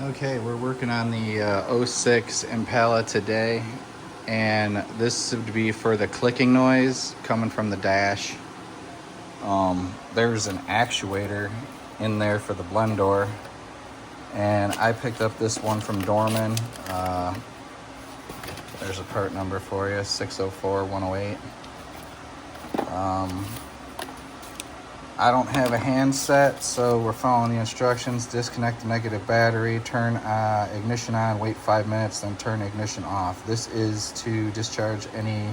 Okay, we're working on the '06 Impala today, and this would be for the clicking noise coming from the dash. There's an actuator in there for the blend door, and I picked up this one from Dorman. There's a part number for you, 604108. I don't have a handset, so we're following the instructions. Disconnect the negative battery, turn ignition on, wait 5 minutes, then turn ignition off. This is to discharge any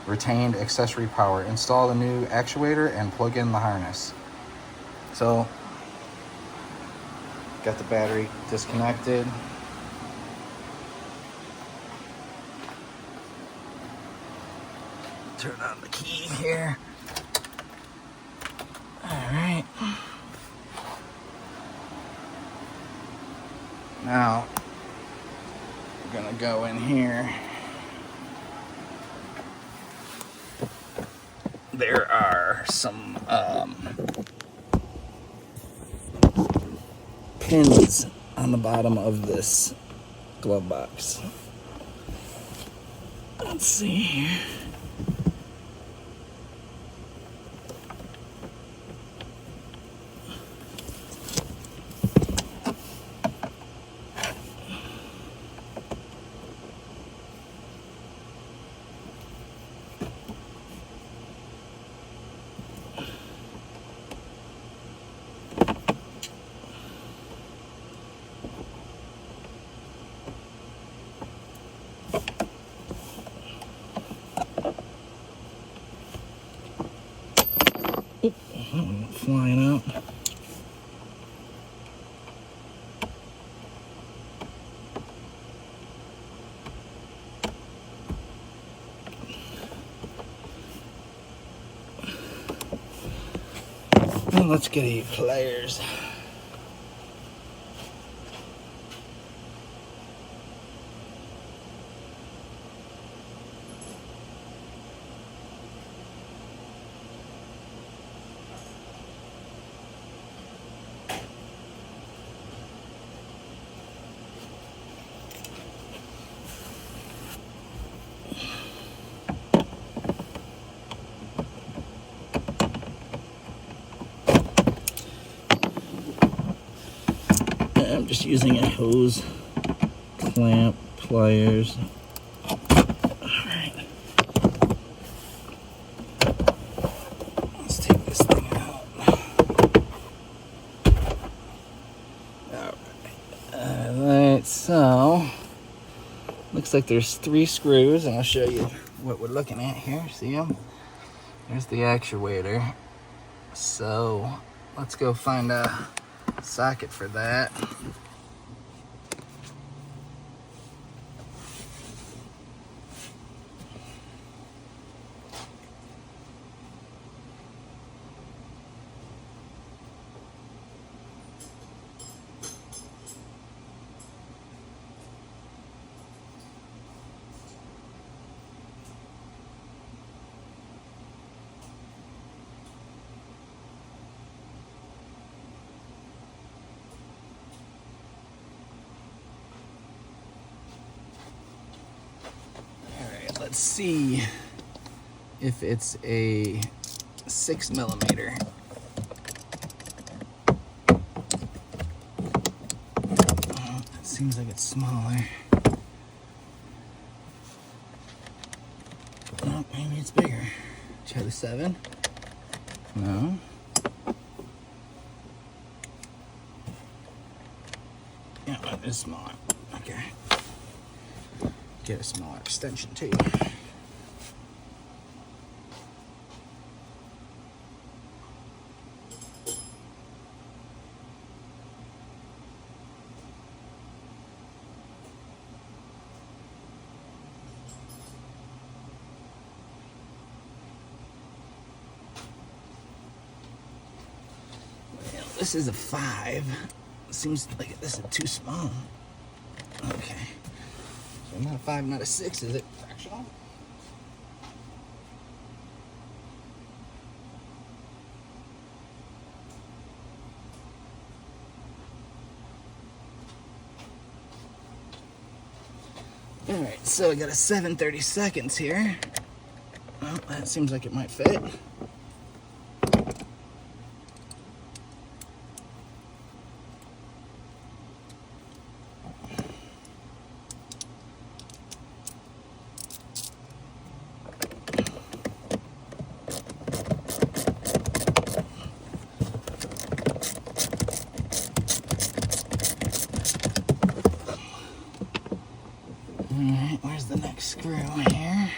retained accessory power. Install the new actuator and plug in the harness. So, got the battery disconnected. Turn on the key here. Alright. Now, we're gonna go in here. There are some pins on the bottom of this glove box. Let's see here. Flying out. Well, let's get a pliers. I'm just using a hose clamp, pliers. Alright. Let's take this thing out. Alright, so looks like there's 3 screws, and I'll show you what we're looking at here. See them? There's the actuator. So let's go find a socket for that. Let's see if it's a 6mm. It seems like it's smaller. Oh, maybe it's bigger. Try the 7. No. Yeah, it is smaller. Okay. Get a smaller extension too. Well, this is a 5. Seems like this is too small. Okay. So not a 5, not a 6, is it? Fractional? Alright, so I got a 7:30 seconds here. Well, that seems like it might fit. Alright, where's the next screw here?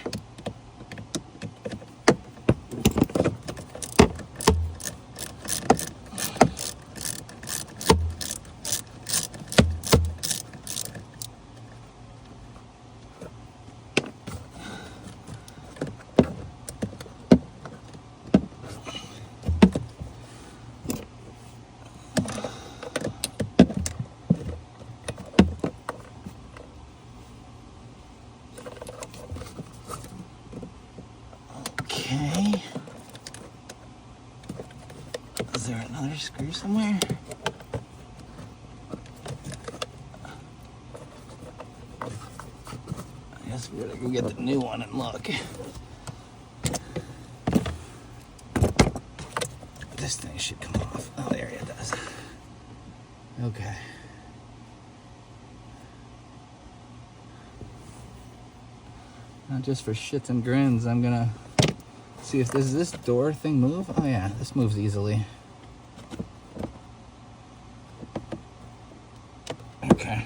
Okay. Is there another screw somewhere? I guess we better go get the new one and look. This thing should come off. Oh, there it does. Okay. Not just for shits and grins, I'm gonna see if this door thing move. Oh yeah, this moves easily. Okay.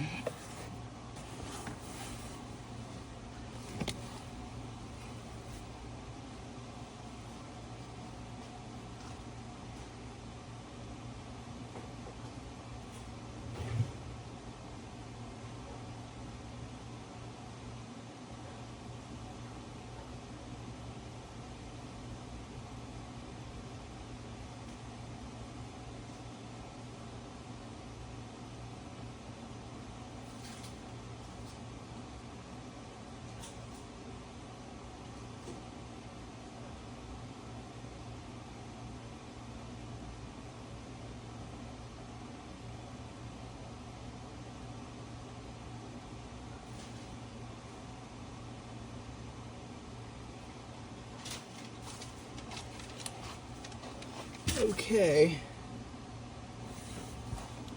Okay.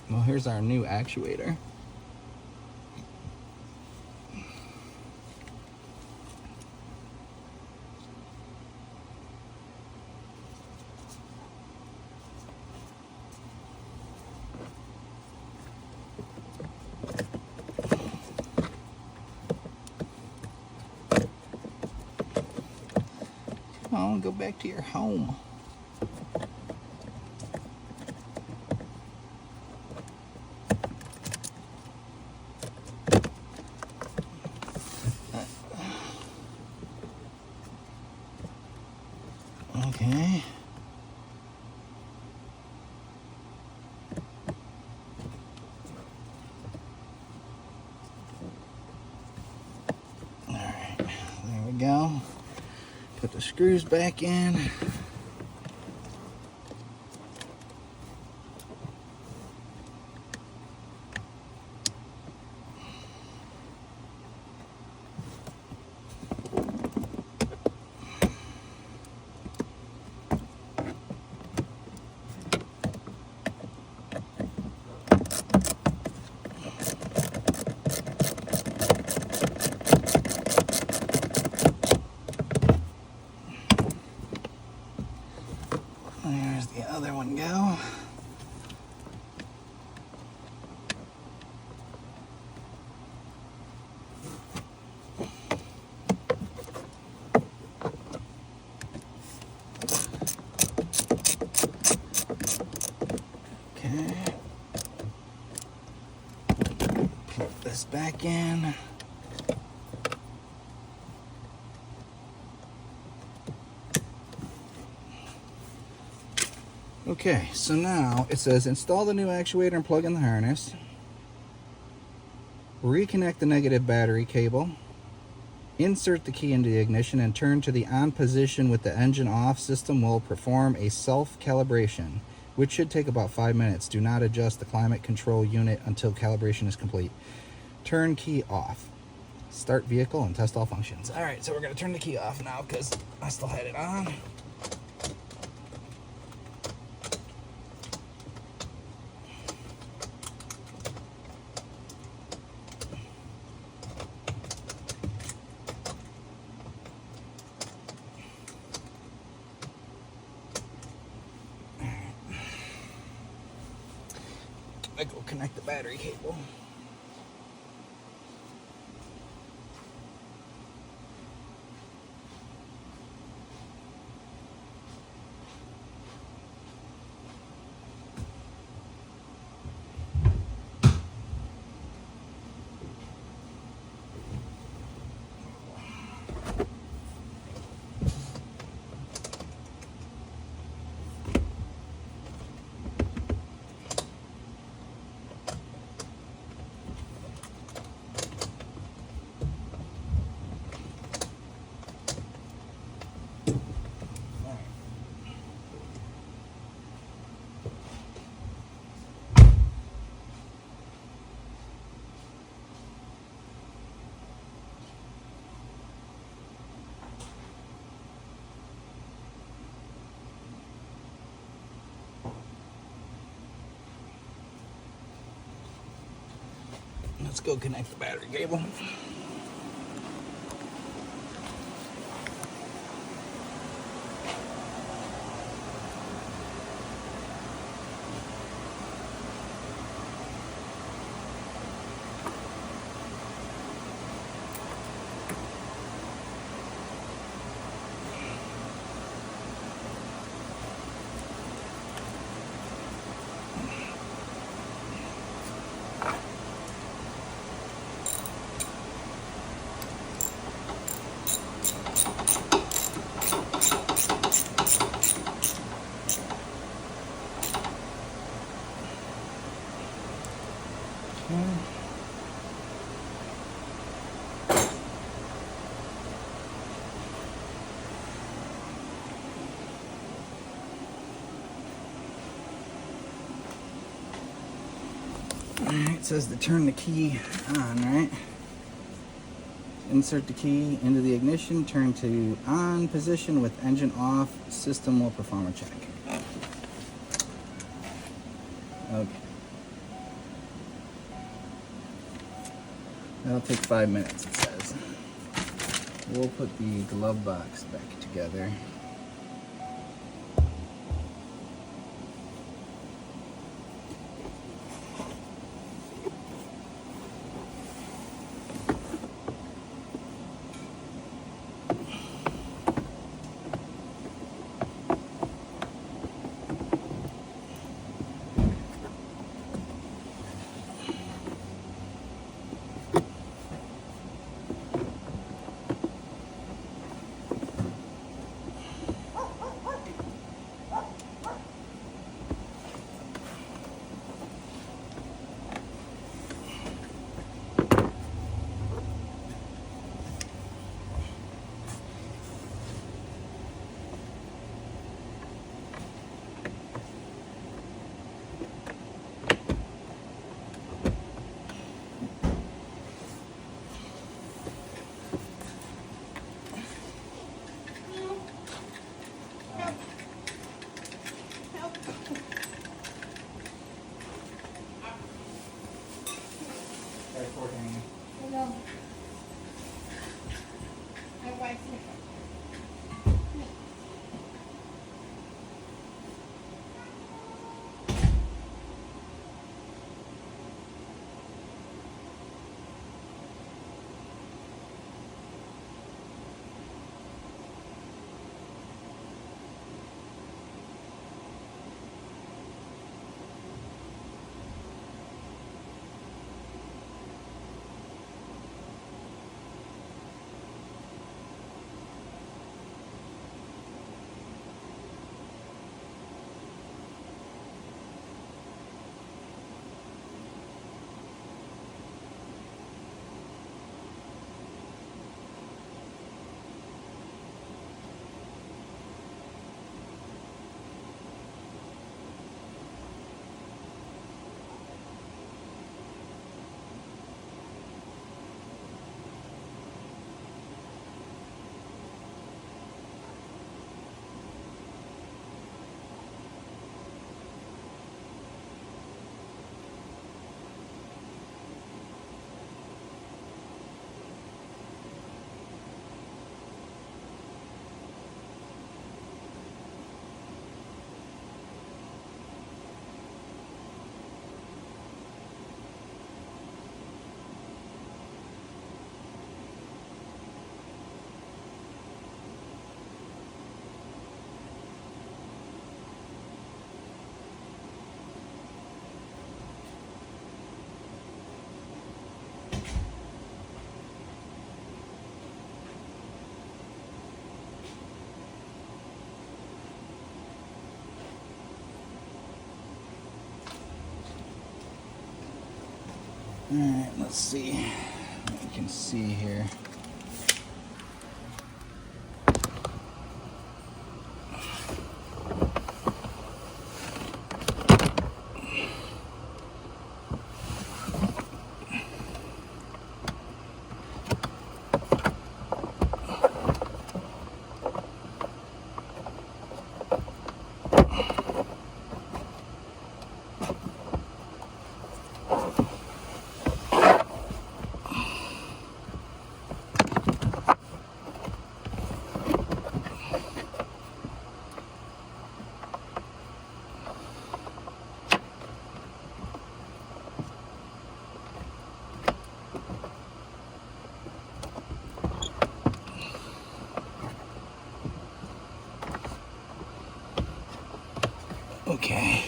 Well, here's our new actuator. Come on, go back to your home. Okay. All right, there we go. Put the screws back in. There's the other one go. Okay. Put this back in. Okay, so now it says install the new actuator and plug in the harness. Reconnect the negative battery cable. Insert the key into the ignition and turn to the on position with the engine off. System will perform a self-calibration, which should take about 5 minutes. Do not adjust the climate control unit until calibration is complete. Turn key off. Start vehicle and test all functions. All right, so we're gonna turn the key off now because I still had it on. I go connect the battery cable. Let's go connect the battery cable. Alright, it says to turn the key on, right? Insert the key into the ignition, turn to on position with engine off, system will perform a check. Okay. That'll take 5 minutes, it says. We'll put the glove box back together. Hello. My wife's here. Alright, let's see what we can see here. Okay.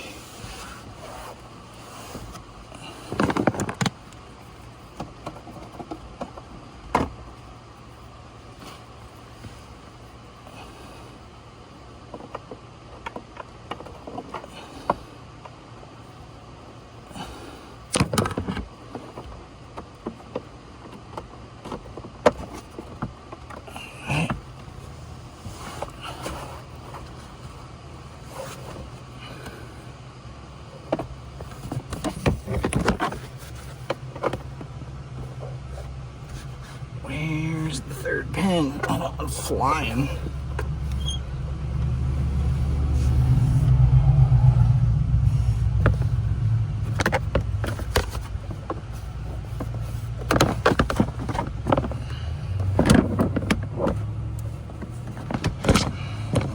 Where's the third pin? Oh, I'm flying.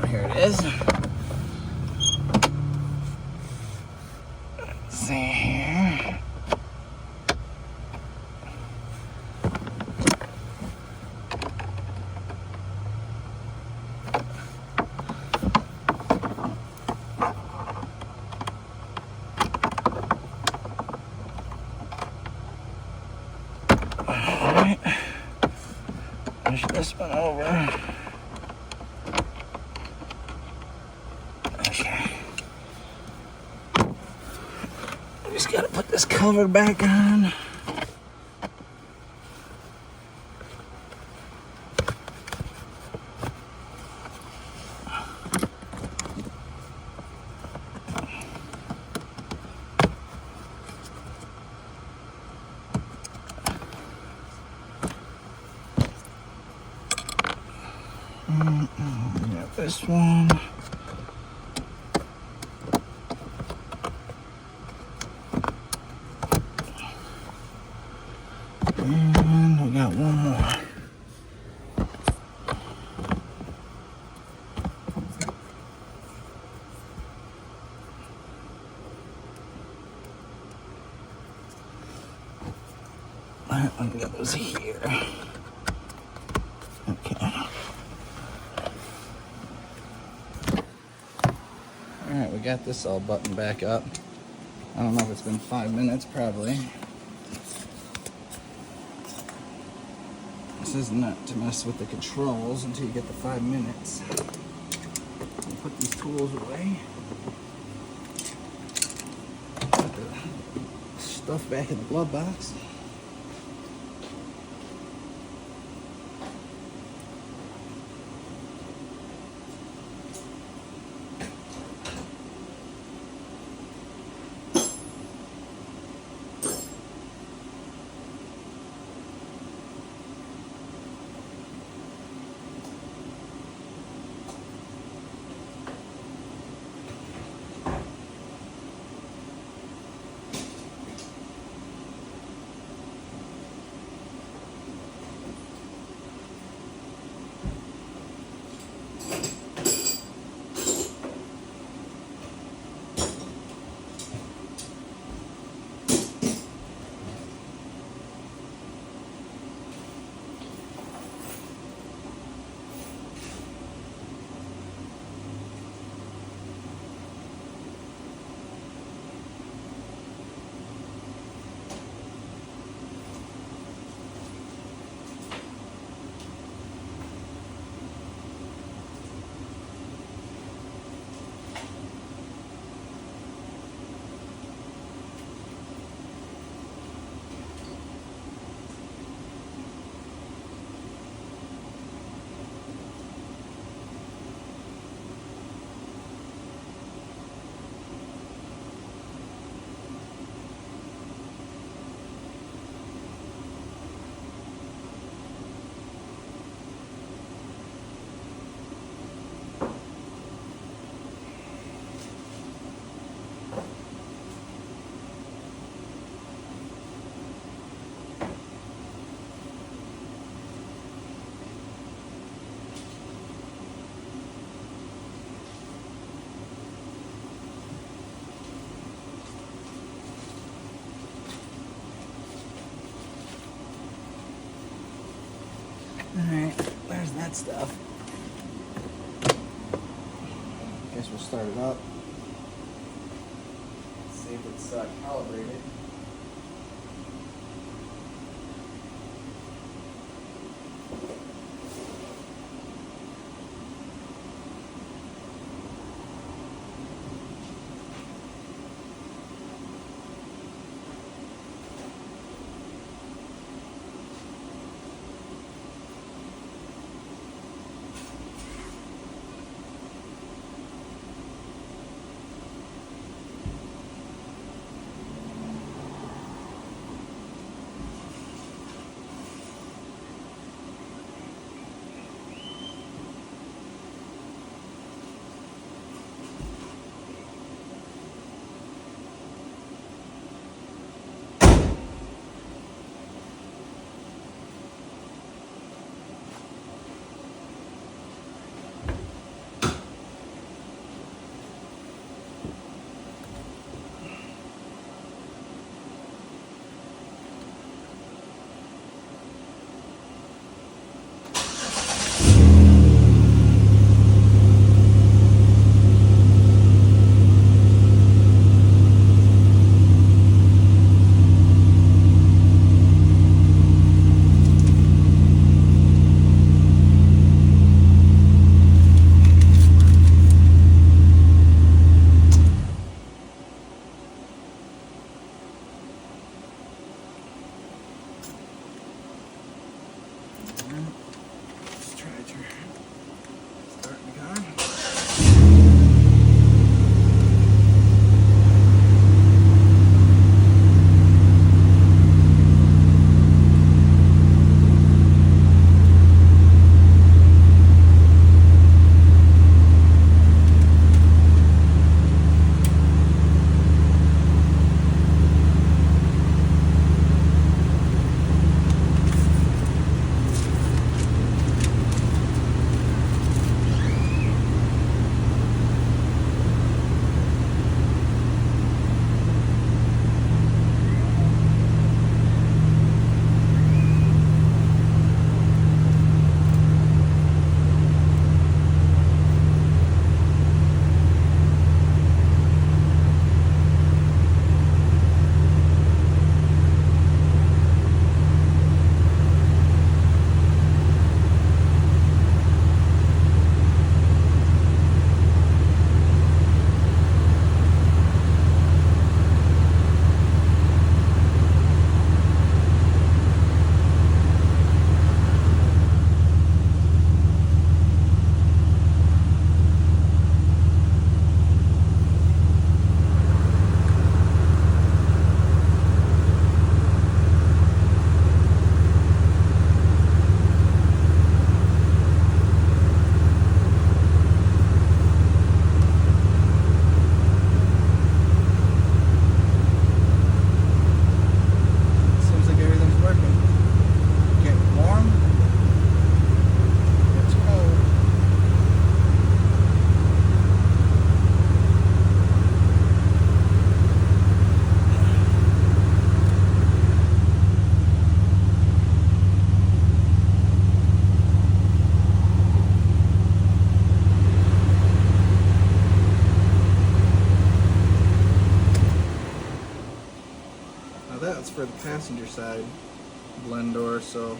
Here it is. Let's see here. Alright. Push this one over. Okay. I just gotta put this cover back on. Got this one. And we got one more. That one goes here. Okay. Alright, we got this all buttoned back up. I don't know if it's been 5 minutes, probably. This is not to mess with the controls until you get the 5 minutes. I'll put these tools away. Put the stuff back in the glove box. Alright, there's that stuff. Guess we'll start it up. See if it's calibrated. Let's try to start the gun. That's for the passenger side blend door, so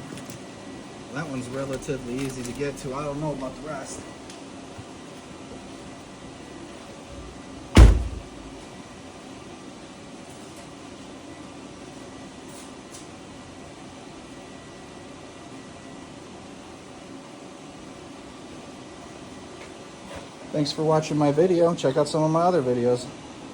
that one's relatively easy to get to. I don't know about the rest. Thanks for watching my video. Check out some of my other videos.